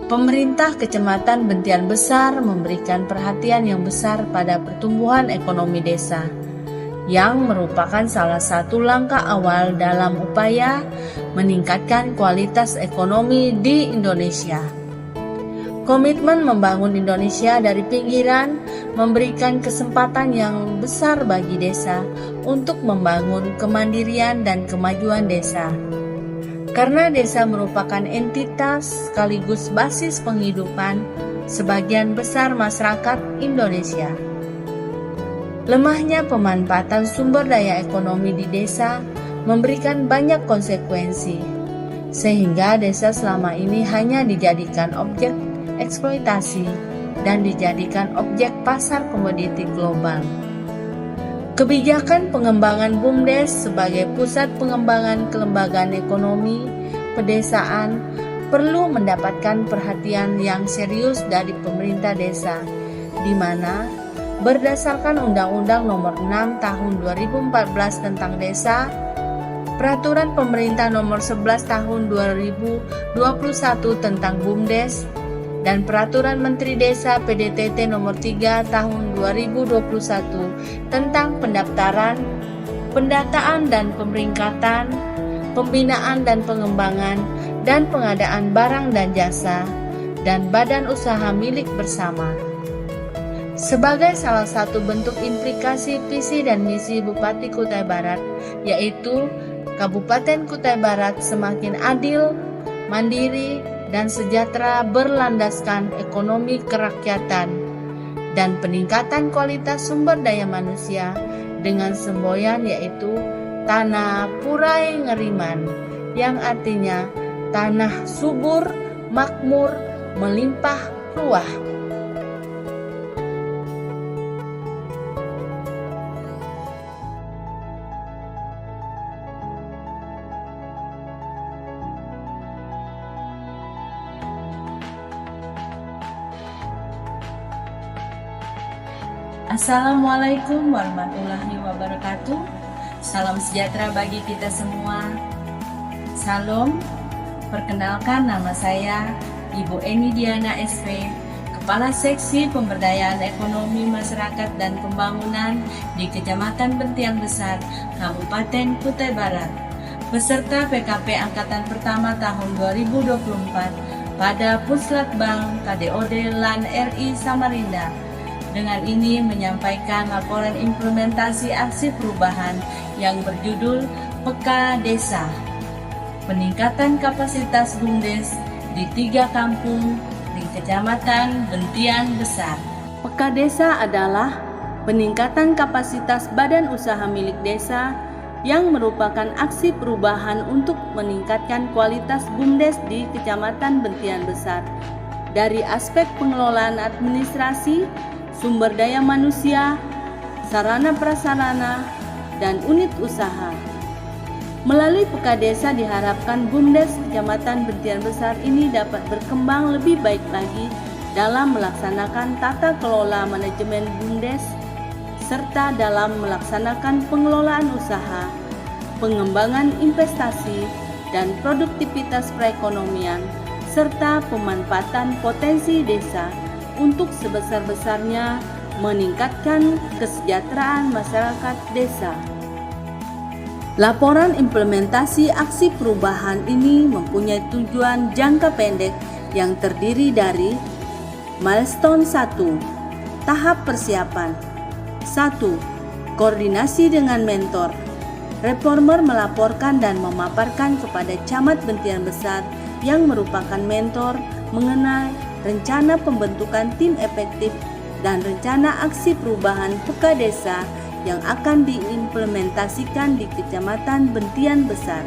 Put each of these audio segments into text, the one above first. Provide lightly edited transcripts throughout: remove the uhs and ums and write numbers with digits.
Pemerintah Kecamatan Bentian Besar memberikan perhatian yang besar pada pertumbuhan ekonomi desa, yang merupakan salah satu langkah awal dalam upaya meningkatkan kualitas ekonomi di Indonesia. Komitmen membangun Indonesia dari pinggiran memberikan kesempatan yang besar bagi desa untuk membangun kemandirian dan kemajuan desa. Karena desa merupakan entitas sekaligus basis penghidupan sebagian besar masyarakat Indonesia. Lemahnya pemanfaatan sumber daya ekonomi di desa memberikan banyak konsekuensi, sehingga desa selama ini hanya dijadikan objek eksploitasi dan dijadikan objek pasar komoditi global. Kebijakan pengembangan BUMDes sebagai pusat pengembangan kelembagaan ekonomi pedesaan perlu mendapatkan perhatian yang serius dari pemerintah desa, di mana berdasarkan Undang-Undang Nomor 6 Tahun 2014 tentang Desa, Peraturan Pemerintah Nomor 11 Tahun 2021 tentang BUMDes, dan Peraturan Menteri Desa PDTT Nomor 3 Tahun 2021 tentang pendaftaran, pendataan dan pemeringkatan, pembinaan dan pengembangan, dan pengadaan barang dan jasa, dan badan usaha milik bersama. Sebagai salah satu bentuk implikasi visi dan misi Bupati Kutai Barat, yaitu Kabupaten Kutai Barat semakin adil, mandiri, dan sejahtera berlandaskan ekonomi kerakyatan dan peningkatan kualitas sumber daya manusia dengan semboyan yaitu Tanah Purai Ngeriman, yang artinya tanah subur, makmur, melimpah ruah. Assalamualaikum warahmatullahi wabarakatuh. Salam sejahtera bagi kita semua. Salam, perkenalkan nama saya Ibu Eni Diana SV, Kepala Seksi Pemberdayaan Ekonomi Masyarakat dan Pembangunan di Kecamatan Bentian Besar, Kabupaten Kutai Barat, beserta PKP Angkatan Pertama tahun 2024 pada Puslatbang KDOD LAN RI Samarinda. Dengan ini menyampaikan laporan implementasi aksi perubahan yang berjudul Peka Desa, peningkatan kapasitas BUMDes di 3 kampung di Kecamatan Bentian Besar. Peka Desa adalah peningkatan kapasitas badan usaha milik desa yang merupakan aksi perubahan untuk meningkatkan kualitas BUMDes di Kecamatan Bentian Besar dari aspek pengelolaan administrasi, sumber daya manusia, sarana prasarana, dan unit usaha. Melalui Peka Desa diharapkan BUMDes Kecamatan Bentian Besar ini dapat berkembang lebih baik lagi dalam melaksanakan tata kelola manajemen BUMDes, serta dalam melaksanakan pengelolaan usaha, pengembangan investasi, dan produktivitas perekonomian, serta pemanfaatan potensi desa untuk sebesar-besarnya meningkatkan kesejahteraan masyarakat desa. Laporan implementasi aksi perubahan ini mempunyai tujuan jangka pendek yang terdiri dari milestone 1, tahap persiapan. 1. Koordinasi dengan mentor. Reformer melaporkan dan memaparkan kepada Camat Bentian Besar yang merupakan mentor mengenai rencana pembentukan tim efektif dan rencana aksi perubahan Peka Desa yang akan diimplementasikan di Kecamatan Bentian Besar.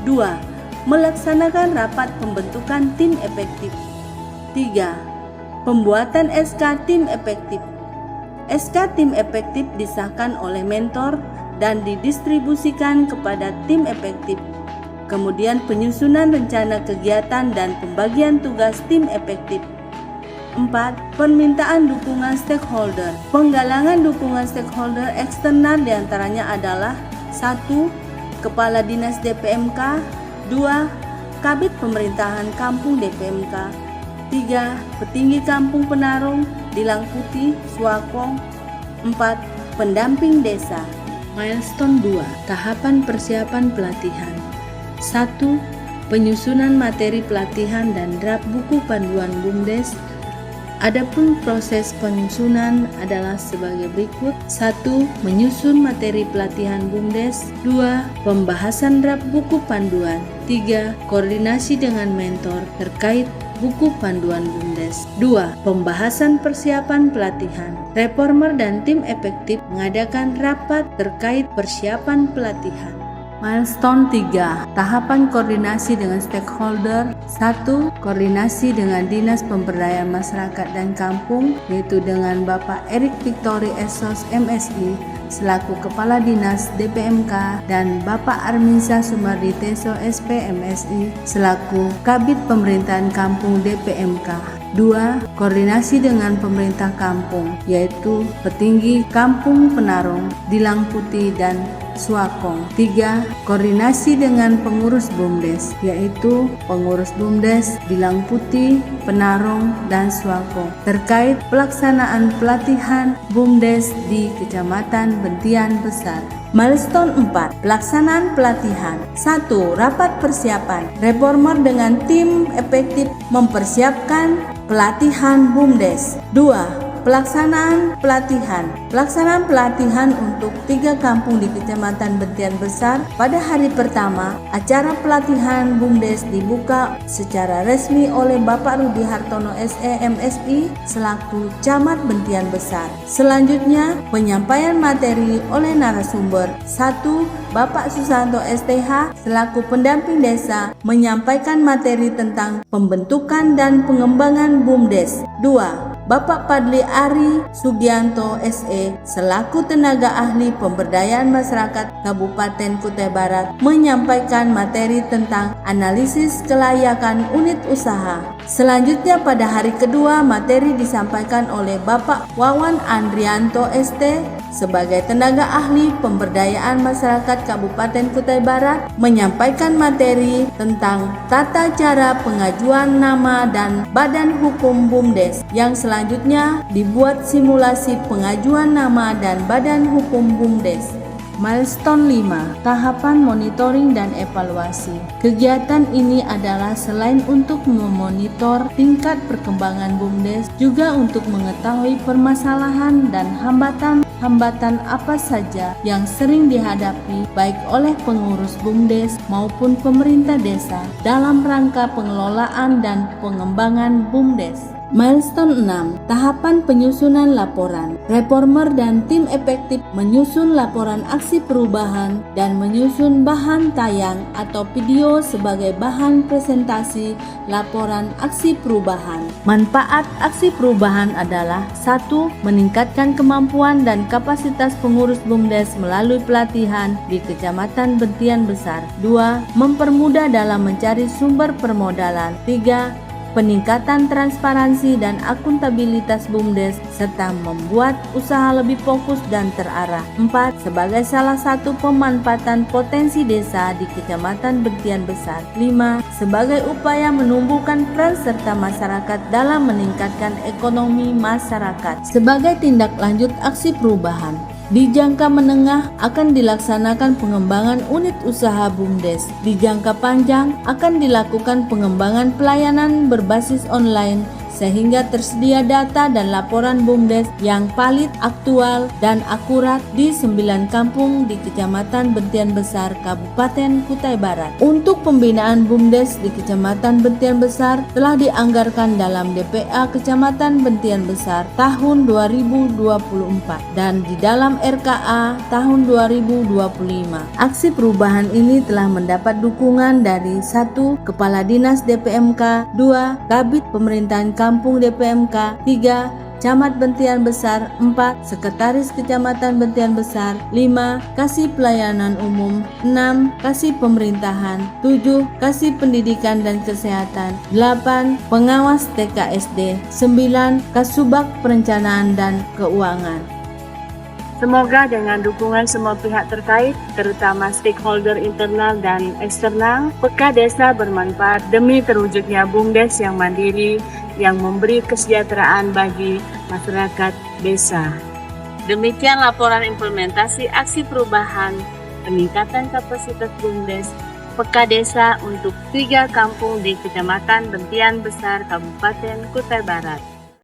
2. Melaksanakan rapat pembentukan tim efektif. 3. Pembuatan SK tim efektif. SK tim efektif disahkan oleh mentor dan didistribusikan kepada tim efektif. Kemudian penyusunan rencana kegiatan dan pembagian tugas tim efektif. 4. Permintaan dukungan stakeholder. Penggalangan dukungan stakeholder eksternal diantaranya adalah 1. Kepala Dinas DPMK, 2. Kabid Pemerintahan Kampung DPMK, 3. Petinggi Kampung Penarung, Dilang Putih, Swakong. 4. Pendamping desa. Milestone 2. Tahapan persiapan pelatihan. 1. Penyusunan materi pelatihan dan draft buku panduan BUMDes. Adapun proses penyusunan adalah sebagai berikut. 1. Menyusun materi pelatihan BUMDes. 2. Pembahasan draft buku panduan. 3. Koordinasi dengan mentor terkait buku panduan BUMDes. 2. Pembahasan persiapan pelatihan. Reformer dan tim efektif mengadakan rapat terkait persiapan pelatihan. Milestone 3. Tahapan koordinasi dengan stakeholder. 1. Koordinasi dengan Dinas Pemberdayaan Masyarakat dan Kampung, yaitu dengan Bapak Erik Victory Esos MSI selaku Kepala Dinas DPMK dan Bapak Arminsyah Sumardi Teso SP MSI selaku Kabid Pemerintahan Kampung DPMK. 2. Koordinasi dengan pemerintah kampung, yaitu petinggi Kampung Penarung, Dilang Putih, dan Swakong. 3. Koordinasi dengan pengurus BUMDes, yaitu pengurus BUMDes, Dilang Putih, Penarung, dan Swakong terkait pelaksanaan pelatihan BUMDes di Kecamatan Bentian Besar. Milestone 4. Pelaksanaan pelatihan. 1. Rapat persiapan. Reformer dengan tim efektif mempersiapkan pelatihan BUMDes. 2. Pelaksanaan pelatihan. Pelaksanaan pelatihan untuk 3 kampung di Kecamatan Bentian Besar. Pada hari pertama, acara pelatihan BUMDes dibuka secara resmi oleh Bapak Rudi Hartono SE MSI selaku Camat Bentian Besar. Selanjutnya, penyampaian materi oleh narasumber. 1. Bapak Susanto STH selaku pendamping desa menyampaikan materi tentang pembentukan dan pengembangan BUMDes. 2. Bapak Padli Ari Sugianto SE selaku tenaga ahli pemberdayaan masyarakat Kabupaten Kutai Barat menyampaikan materi tentang analisis kelayakan unit usaha. Selanjutnya pada hari kedua materi disampaikan oleh Bapak Wawan Andrianto ST sebagai tenaga ahli pemberdayaan masyarakat Kabupaten Kutai Barat menyampaikan materi tentang tata cara pengajuan nama dan badan hukum BUMDes. Yang selanjutnya dibuat simulasi pengajuan nama dan badan hukum BUMDes. Milestone 5. Tahapan monitoring dan evaluasi. Kegiatan ini adalah selain untuk memonitor tingkat perkembangan BUMDes, juga untuk mengetahui permasalahan dan hambatan apa saja yang sering dihadapi baik oleh pengurus BUMDes maupun pemerintah desa dalam rangka pengelolaan dan pengembangan BUMDes. Milestone 6. Tahapan penyusunan laporan. Reformer dan tim efektif menyusun laporan aksi perubahan dan menyusun bahan tayang atau video sebagai bahan presentasi laporan aksi perubahan. Manfaat aksi perubahan adalah 1. Meningkatkan kemampuan dan kapasitas pengurus BUMDes melalui pelatihan di Kecamatan Bentian Besar. 2. Mempermudah dalam mencari sumber permodalan. 3. Peningkatan transparansi dan akuntabilitas BUMDes serta membuat usaha lebih fokus dan terarah. 4. Sebagai salah satu pemanfaatan potensi desa di Kecamatan Bentian Besar. 5. Sebagai upaya menumbuhkan peran serta masyarakat dalam meningkatkan ekonomi masyarakat. Sebagai tindak lanjut aksi perubahan, di jangka menengah akan dilaksanakan pengembangan unit usaha BUMDes. Di jangka panjang akan dilakukan pengembangan pelayanan berbasis online sehingga tersedia data dan laporan BUMDes yang valid, aktual, dan akurat di 9 kampung di Kecamatan Bentian Besar, Kabupaten Kutai Barat. Untuk pembinaan BUMDes di Kecamatan Bentian Besar telah dianggarkan dalam DPA Kecamatan Bentian Besar tahun 2024 dan di dalam RKA tahun 2025. Aksi perubahan ini telah mendapat dukungan dari 1. Kepala Dinas DPMK, 2. Kabid Pemerintahan Kampung DPMK, 3. Camat Bentian Besar, 4. Sekretaris Kecamatan Bentian Besar, 5. Kasih Pelayanan Umum, 6. Kasih Pemerintahan, 7. Kasih Pendidikan dan Kesehatan, 8. Pengawas TKSD, 9. Kasubag Perencanaan dan Keuangan. Semoga dengan dukungan semua pihak terkait, terutama stakeholder internal dan eksternal, Peka Desa bermanfaat demi terwujudnya BUMDes yang mandiri, yang memberi kesejahteraan bagi masyarakat desa. Demikian laporan implementasi aksi perubahan peningkatan kapasitas BUMDes Peka Desa untuk 3 kampung di Kecamatan Bentian Besar, Kabupaten Kutai Barat.